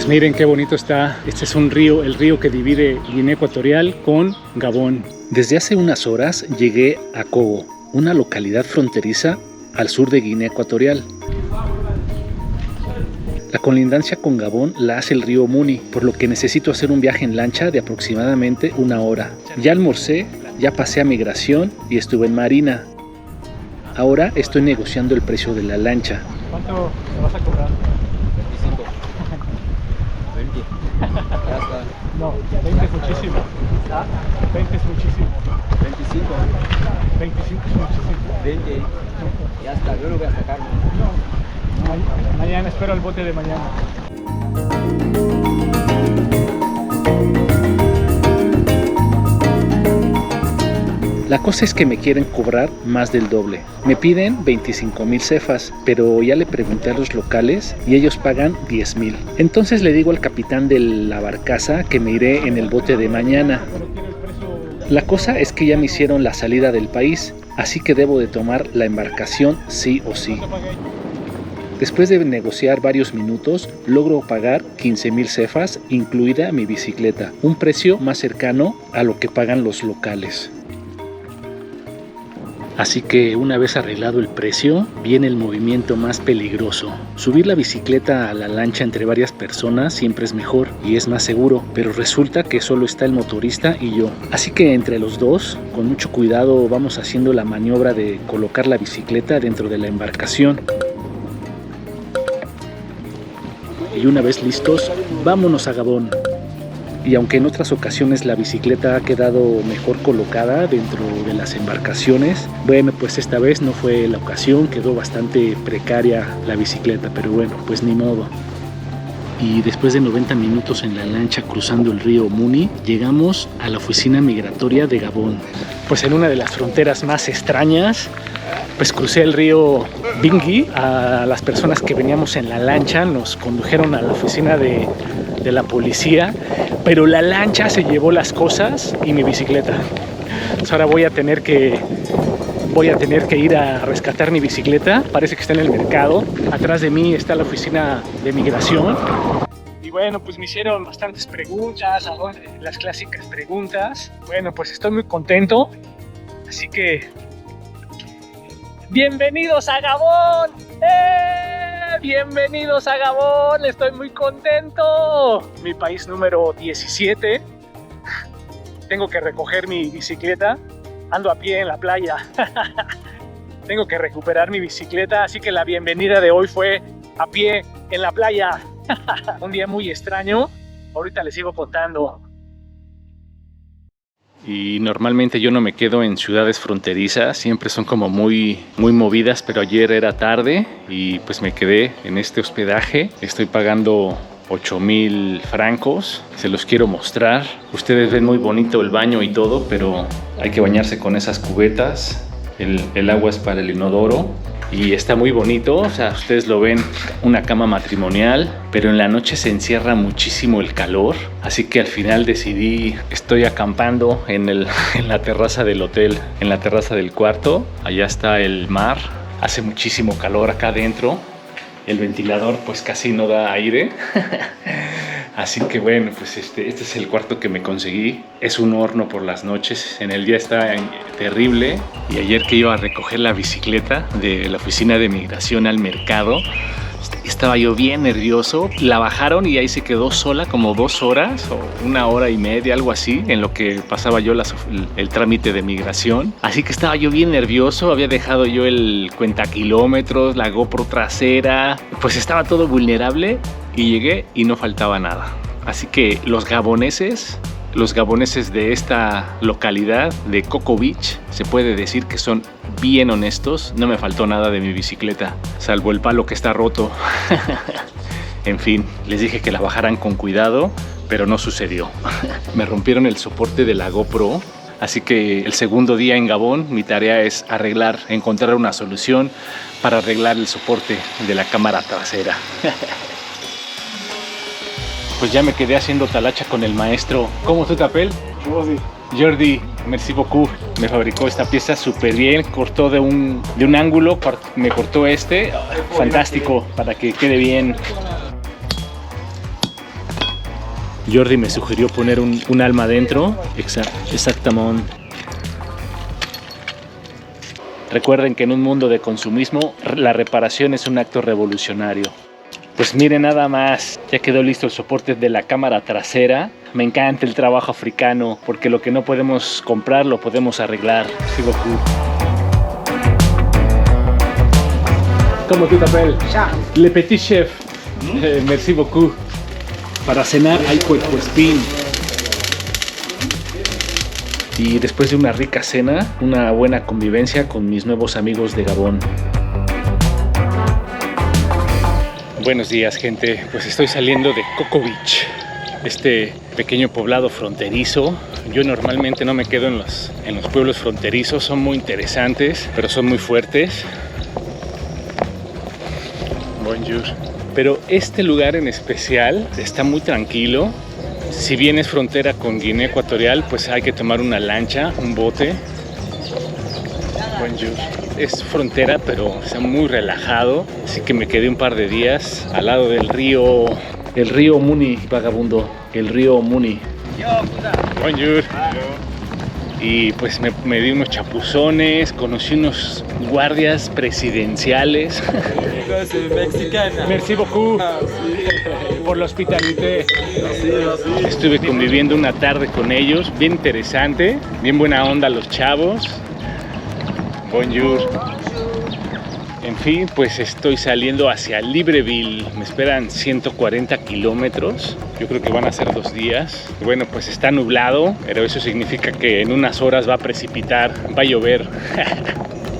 Pues miren qué bonito está. Este es un río, el río que divide Guinea Ecuatorial con Gabón. Desde hace unas horas llegué a Kogo, una localidad fronteriza al sur de Guinea Ecuatorial. La colindancia con Gabón la hace el río Muni, por lo que necesito hacer un viaje en lancha de aproximadamente 1 hora. Ya almorcé, ya pasé a migración y estuve en marina. Ahora estoy negociando el precio de la lancha. ¿Cuánto te vas a cobrar? 25. 20. Ya está. No, 20 es muchísimo. 20 es muchísimo. 25. 25 es muchísimo. 20. Ya está, yo lo voy a sacar. Mañana espero el bote de mañana. La cosa es que me quieren cobrar más del doble. Me piden 25,000 cefas, pero ya le pregunté a los locales y ellos pagan 10,000. Entonces le digo al capitán de la barcaza que me iré en el bote de mañana. La cosa es que ya me hicieron la salida del país, así que debo de tomar la embarcación sí o sí. Después de negociar varios minutos, logro pagar 15,000 cefas, incluida mi bicicleta, un precio más cercano a lo que pagan los locales. Así que una vez arreglado el precio, viene el movimiento más peligroso. Subir la bicicleta a la lancha entre varias personas siempre es mejor y es más seguro, pero resulta que solo está el motorista y yo. Así que entre los dos, con mucho cuidado, vamos haciendo la maniobra de colocar la bicicleta dentro de la embarcación. Y una vez listos, vámonos a Gabón. Y aunque en otras ocasiones la bicicleta ha quedado mejor colocada dentro de las embarcaciones, bueno, pues esta vez no fue la ocasión, quedó bastante precaria la bicicleta, pero bueno, pues ni modo. Y después de 90 minutos en la lancha cruzando el río Muni, llegamos a la oficina migratoria de Gabón. Pues en una de las fronteras más extrañas, pues crucé el río Bingui. A las personas que veníamos en la lancha nos condujeron a la oficina de la policía, pero la lancha se llevó las cosas y mi bicicleta. Entonces ahora voy a tener que ir a rescatar mi bicicleta. Parece que está en el mercado. Atrás de mí está la oficina de migración. Y bueno, pues me hicieron bastantes preguntas, las clásicas preguntas. Bueno, pues estoy muy contento. Así que ¡bienvenidos a Gabón! ¡Bienvenidos a Gabón! Estoy muy contento. Mi país número 17. Tengo que recoger mi bicicleta. Ando a pie en la playa. Tengo que recuperar mi bicicleta, así que la bienvenida de hoy fue a pie en la playa. Un día muy extraño. Ahorita les sigo contando. Y normalmente yo no me quedo en ciudades fronterizas, siempre son como muy movidas, pero ayer era tarde y pues me quedé en este hospedaje. Estoy pagando 8,000 francos, se los quiero mostrar. Ustedes ven muy bonito el baño y todo, pero hay que bañarse con esas cubetas. El agua es para el inodoro y está muy bonito, o sea, ustedes lo ven, una cama matrimonial, pero en la noche se encierra muchísimo el calor, así que al final estoy acampando en la terraza del hotel, en la terraza del cuarto. Allá está el mar, hace muchísimo calor acá adentro, el ventilador pues casi no da aire. Así que bueno, pues este es el cuarto que me conseguí. Es un horno por las noches, en el día está terrible. Y ayer que iba a recoger la bicicleta de la oficina de migración al mercado, estaba yo bien nervioso. La bajaron y ahí se quedó sola como 2 horas o 1 hora y media, algo así, en lo que pasaba yo el trámite de migración. Así que estaba yo bien nervioso, había dejado yo el cuentakilómetros, la GoPro trasera, pues estaba todo vulnerable. Y llegué y no faltaba nada. Así que los gaboneses de esta localidad de Coco Beach, se puede decir que son bien honestos. No me faltó nada de mi bicicleta, salvo el palo que está roto. En fin, les dije que la bajaran con cuidado, pero no sucedió. Me rompieron el soporte de la GoPro. Así que el segundo día en Gabón, mi tarea es encontrar una solución para arreglar el soporte de la cámara trasera. Pues ya me quedé haciendo talacha con el maestro. ¿Cómo tu t'appelles? Jordi, merci beaucoup. Me fabricó esta pieza súper bien. Cortó de un ángulo, me cortó fantástico, para que quede bien. Jordi me sugirió poner un alma adentro. Exactamente. Recuerden que en un mundo de consumismo, la reparación es un acto revolucionario. Pues miren nada más, ya quedó listo el soporte de la cámara trasera. Me encanta el trabajo africano, porque lo que no podemos comprar lo podemos arreglar. Merci beaucoup. ¿Cómo tu t'appelles? Le petit chef. Merci beaucoup. Para cenar hay cuerpo espín. Y después de una rica cena, una buena convivencia con mis nuevos amigos de Gabón. Buenos días, gente. Pues estoy saliendo de Coco Beach, este pequeño poblado fronterizo. Yo normalmente no me quedo en los pueblos fronterizos, son muy interesantes, pero son muy fuertes. Bonjour. Pero este lugar en especial está muy tranquilo. Si bien es frontera con Guinea Ecuatorial, pues hay que tomar una lancha, un bote. Bonjour. Es frontera, pero está muy relajado, así que me quedé un par de días al lado del río, el río Muni, vagabundo, el río Muni. Bonjour. Y pues me di unos chapuzones, conocí unos guardias presidenciales. Merci beaucoup por la hospitalidad. Estuve conviviendo una tarde con ellos, bien interesante, bien buena onda los chavos. Bonjour. En fin, pues estoy saliendo hacia Libreville. Me esperan 140 kilómetros. Yo creo que van a ser 2 días. Bueno, pues está nublado, pero eso significa que en unas horas va a precipitar, va a llover.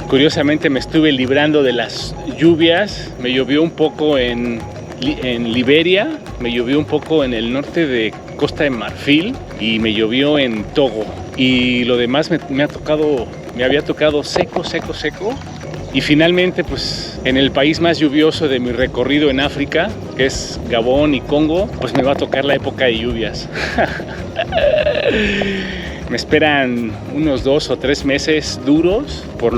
Curiosamente me estuve librando de las lluvias. Me llovió un poco en Liberia, me llovió un poco en el norte de Costa de Marfil y me llovió en Togo. Y lo demás me había tocado seco. Y finalmente, pues en el país más lluvioso de mi recorrido en África, que es Gabón y Congo, pues me va a tocar la época de lluvias. Me esperan unos 2 o 3 meses duros por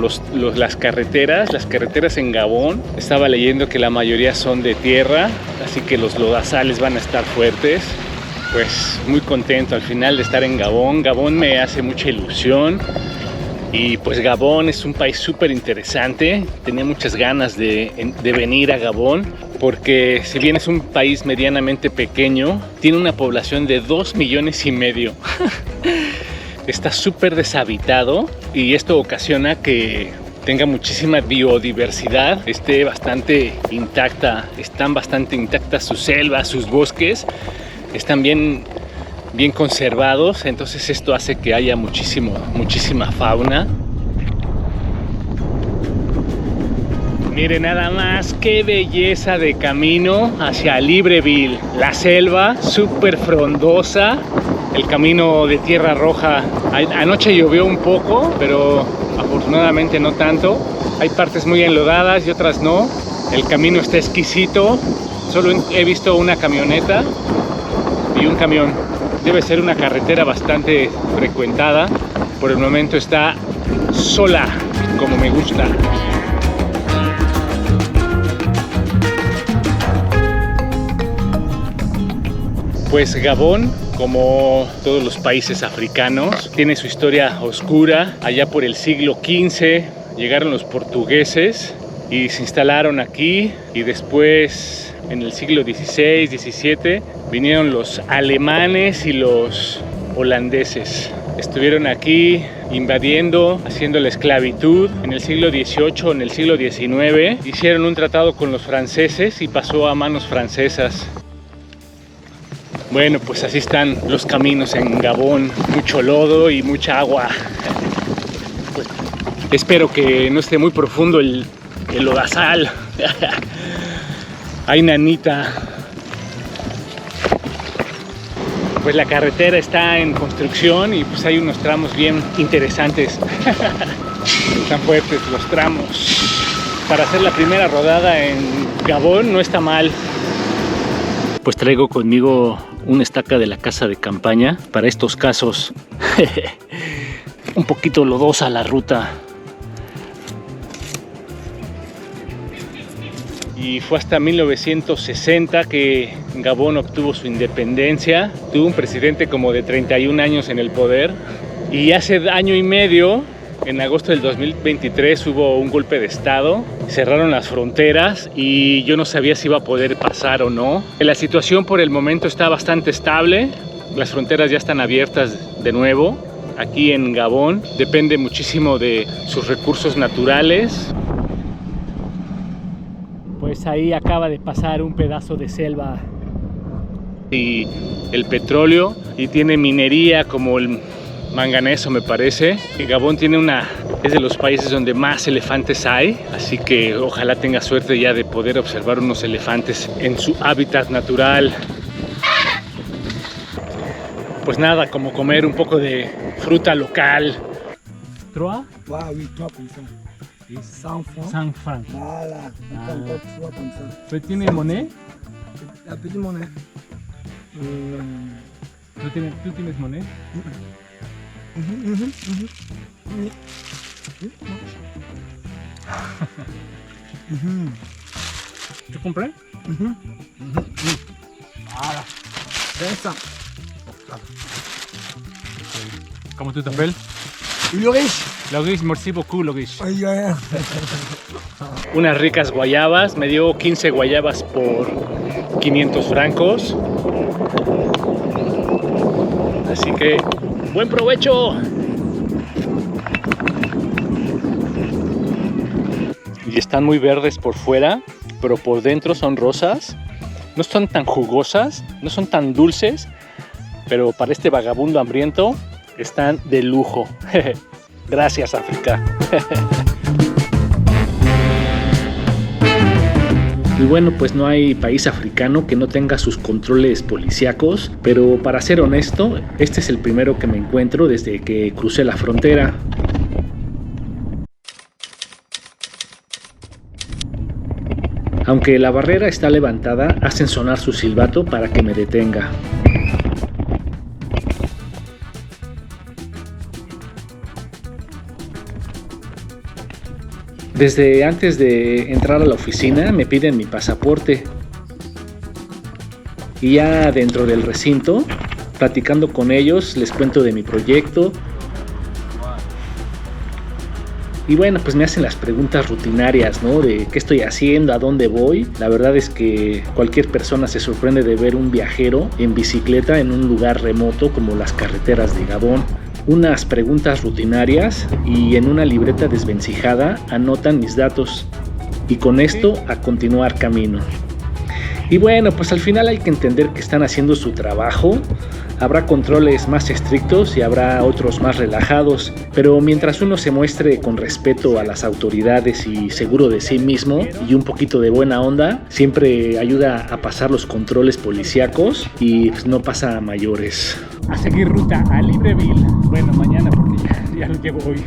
las carreteras en Gabón. Estaba leyendo que la mayoría son de tierra, así que los lodazales van a estar fuertes. Pues muy contento al final de estar en Gabón. Gabón me hace mucha ilusión. Y pues Gabón es un país súper interesante. Tenía muchas ganas de venir a Gabón porque si bien es un país medianamente pequeño, tiene una población de 2,5 millones. Está súper deshabitado y esto ocasiona que tenga muchísima biodiversidad, están bastante intactas sus selvas, sus bosques, están bien conservados, entonces esto hace que haya muchísima fauna. Miren nada más qué belleza de camino hacia Libreville, la selva súper frondosa, el camino de tierra roja. Anoche llovió un poco, pero afortunadamente no tanto. Hay partes muy enlodadas y otras no. El camino está exquisito, solo he visto una camioneta y un camión. Debe ser una carretera bastante frecuentada. Por el momento está sola, como me gusta. Pues Gabón, como todos los países africanos, tiene su historia oscura. Allá por el siglo XV llegaron los portugueses y se instalaron aquí, y después en el siglo XVI, XVII vinieron los alemanes y los holandeses. Estuvieron aquí invadiendo, haciendo la esclavitud. En el siglo XVIII, en el siglo XIX hicieron un tratado con los franceses y pasó a manos francesas. Bueno, pues así están los caminos en Gabón, mucho lodo y mucha agua. Pues, espero que no esté muy profundo el lodazal. Ay, nanita. Pues la carretera está en construcción y pues hay unos tramos bien interesantes. Están fuertes los tramos. Para hacer la primera rodada en Gabón no está mal. Pues traigo conmigo una estaca de la casa de campaña para estos casos. Un poquito lodosa la ruta. y fue hasta 1960 que Gabón obtuvo su independencia. Tuvo un presidente como de 31 años en el poder, y hace año y medio, en agosto del 2023, hubo un golpe de estado, cerraron las fronteras y yo no sabía si iba a poder pasar o no. La situación por el momento está bastante estable, las fronteras ya están abiertas de nuevo. Aquí en Gabón depende muchísimo de sus recursos naturales. Pues ahí acaba de pasar un pedazo de selva y el petróleo, y tiene minería como el manganeso, me parece. Gabón es de los países donde más elefantes hay, así que ojalá tenga suerte ya de poder observar unos elefantes en su hábitat natural. Pues nada, como comer un poco de fruta local. ¿Trois? Oui, 3 comme ça. 100 francs. 100 francs. Voilà, on prend 3 comme ça. ¿Tú tienes moneda? La petite monnaie. ¿Tú tienes moneda? ¿Tu compré? Voilà. 500. ¿Cómo tú te apelles? Ulrich. Logish, merci beaucoup, Logish. Ay, ay, ay. Unas ricas guayabas, me dio 15 guayabas por 500 francos. Así que, ¡buen provecho! Y están muy verdes por fuera, pero por dentro son rosas. No son tan jugosas, no son tan dulces, pero para este vagabundo hambriento están de lujo. Gracias, África. Y bueno, pues no hay país africano que no tenga sus controles policíacos, pero para ser honesto, este es el primero que me encuentro desde que crucé la frontera. Aunque la barrera está levantada, hacen sonar su silbato para que me detenga. Desde antes de entrar a la oficina me piden mi pasaporte. Y ya dentro del recinto, platicando con ellos, les cuento de mi proyecto. Y bueno, pues me hacen las preguntas rutinarias, ¿no? De qué estoy haciendo, a dónde voy. La verdad es que cualquier persona se sorprende de ver un viajero en bicicleta en un lugar remoto como las carreteras de Gabón. Unas preguntas rutinarias y en una libreta desvencijada anotan mis datos. Y con esto a continuar camino. Y bueno, pues al final hay que entender que están haciendo su trabajo. Habrá controles más estrictos y habrá otros más relajados, pero mientras uno se muestre con respeto a las autoridades y seguro de sí mismo y un poquito de buena onda, siempre ayuda a pasar los controles policíacos y pues no pasa a mayores. A seguir ruta a Libreville. Bueno, mañana porque ya lo llevo hoy.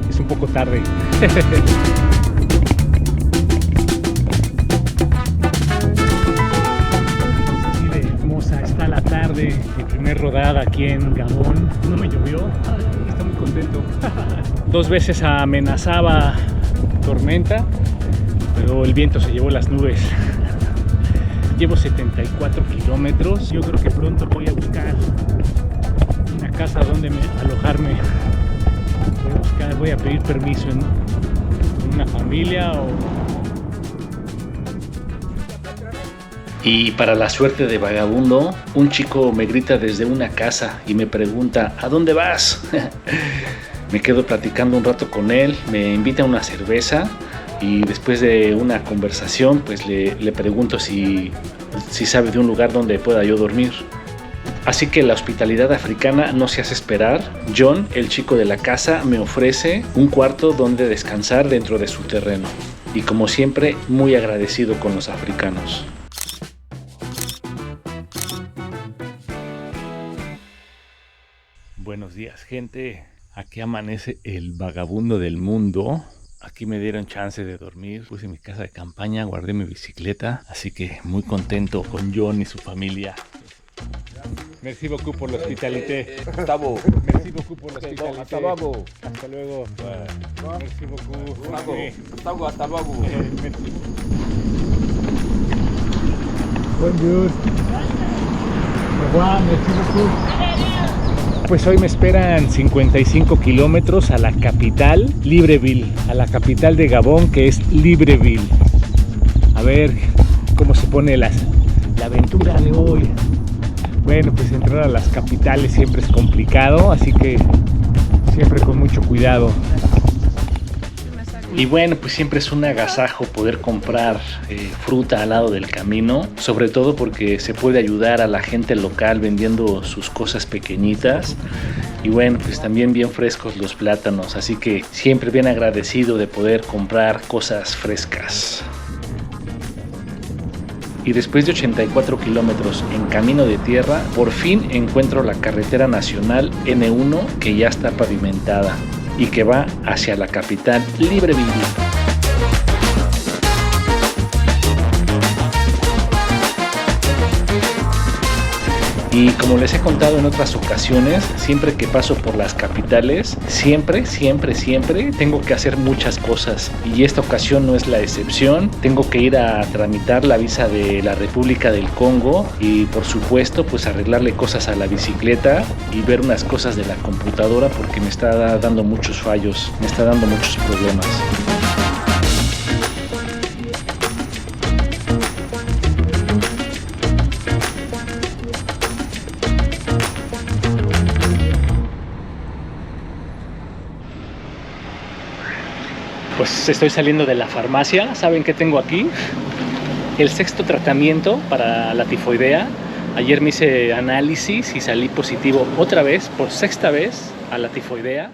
Es un poco tarde. Está la tarde, mi primer rodada aquí en Gabón. No me llovió, estoy muy contento. 2 veces amenazaba tormenta, pero el viento se llevó las nubes. Llevo 74 kilómetros. Yo creo que pronto voy a buscar una casa donde alojarme. Voy a pedir permiso en una familia o... Y para la suerte de vagabundo, un chico me grita desde una casa y me pregunta, ¿a dónde vas? Me quedo platicando un rato con él, me invita a una cerveza y después de una conversación pues le pregunto si sabe de un lugar donde pueda yo dormir. Así que la hospitalidad africana no se hace esperar. John, el chico de la casa, me ofrece un cuarto donde descansar dentro de su terreno. Y como siempre, muy agradecido con los africanos. Buenos días, gente. Aquí amanece el vagabundo del mundo. Aquí me dieron chance de dormir. Puse mi casa de campaña, guardé mi bicicleta. Así que muy contento con John y su familia. Merci beaucoup por l'hospitalité. Gustavo. Merci beaucoup por l'hospitalité. Hasta luego. Hasta luego. Merci beaucoup. Gustavo, hasta luego. Merci. Bonjour. Pues hoy me esperan 55 kilómetros a la capital, Libreville, a la capital de Gabón, que es Libreville. A ver cómo se pone la aventura de hoy. Bueno, pues entrar a las capitales siempre es complicado, así que siempre con mucho cuidado. Y bueno, pues siempre es un agasajo poder comprar fruta al lado del camino, sobre todo porque se puede ayudar a la gente local vendiendo sus cosas pequeñitas. Y bueno, pues también bien frescos los plátanos, así que siempre bien agradecido de poder comprar cosas frescas. Y después de 84 kilómetros en camino de tierra, por fin encuentro la carretera nacional N1 que ya está pavimentada y que va hacia la capital Libreville. Y como les he contado en otras ocasiones, siempre que paso por las capitales, siempre tengo que hacer muchas cosas. Y esta ocasión no es la excepción. Tengo que ir a tramitar la visa de la República del Congo y por supuesto pues arreglarle cosas a la bicicleta y ver unas cosas de la computadora porque me está dando muchos fallos, me está dando muchos problemas. Pues estoy saliendo de la farmacia. ¿Saben qué tengo aquí? El 6º tratamiento para la tifoidea. Ayer me hice análisis y salí positivo otra vez, por 6ª vez, a la tifoidea.